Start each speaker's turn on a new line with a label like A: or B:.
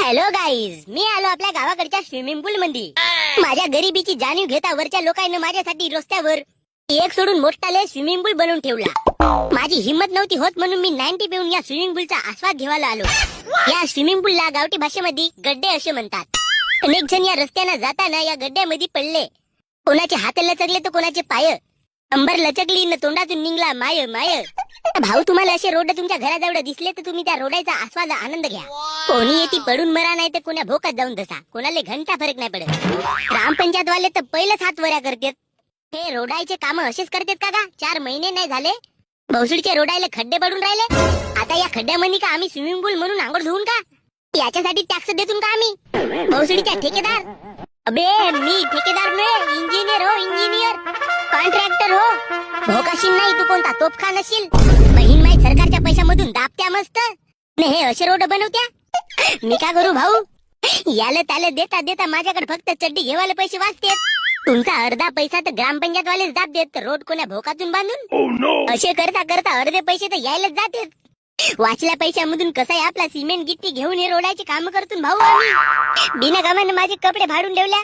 A: Hello guys, मी आलो आपल्या गावाकडच्या स्विमिंग पूल मध्ये. माझ्या गरिबीची जाणीव घेता वरच्या लोकांनी माझ्यासाठी रस्त्यावर एक सोडून मोठाले स्विमिंग पूल बनवून ठेवला. माझी हिंमत नव्हती होत म्हणून मी 90 पिऊन या स्विमिंग पूलचा आस्वाद घ्यायला आलो. या स्विमिंग पूलला गावठी भाषेमध्ये गड्डे असे म्हणतात. अनेक जण या रस्त्याने जाताना या गड्ड्यामध्ये पडले. कोणाचे हात लचकले तर कोणाचे पाय. अंबर लचकली न तोंडातून निघला माय माय. भाऊ, तुम्हाला असे रोड तुमच्या घराजवळ दिसले तर तुम्ही त्या रोडाचा आस्वाद आनंद घ्या. कोणी येते पडून मरा नाही तर कोणा भोकात जाऊन तसा. कोणाला घंटा फरक नाही पडत. ग्रामपंचायत वाले तर पहिलेच हात वऱ्या करतात. हे रोडायचे काम असेच करतात का? 4 महिने नाही झाले भोसडीचे रोडायला खड्डे पडून राहिले. आता या खड्ड्यामध्ये का आम्ही स्विमिंग पूल म्हणून आंघोळ धुवून का? याच्यासाठी टॅक्स देतून का आम्ही? भोसडीच्या ठेकेदार. अबे मी ठेकेदार नाही, इंजिनियर हो, इंजिनियर, कॉन्ट्रॅक्टर हो. भोकाशीन नाही तू कोणता तोफखान असशील. बहीण माई सरकारच्या पैशामधून दाबत्या मस्त ने हे असे रोड बनवत्या. मी का करू भाऊ? याला त्याला देता देता माझ्याकडे फक्त चड्डी घेवायला पैसे वाचतेत. तुमचा अर्धा पैसा तर ग्रामपंचायत वालेच दाब देत. तर रोड कोण्या भोकातून बांधून असे करता करता अर्धे पैसे तर यायलाच जातात. वाचल्या पैशामधून कसा आहे आपला सिमेंट गिट्टी घेऊन हे रोडाचे काम करतून भाऊ आम्ही. बिना कामाने माझे कपडे फाडून ठेवल्या.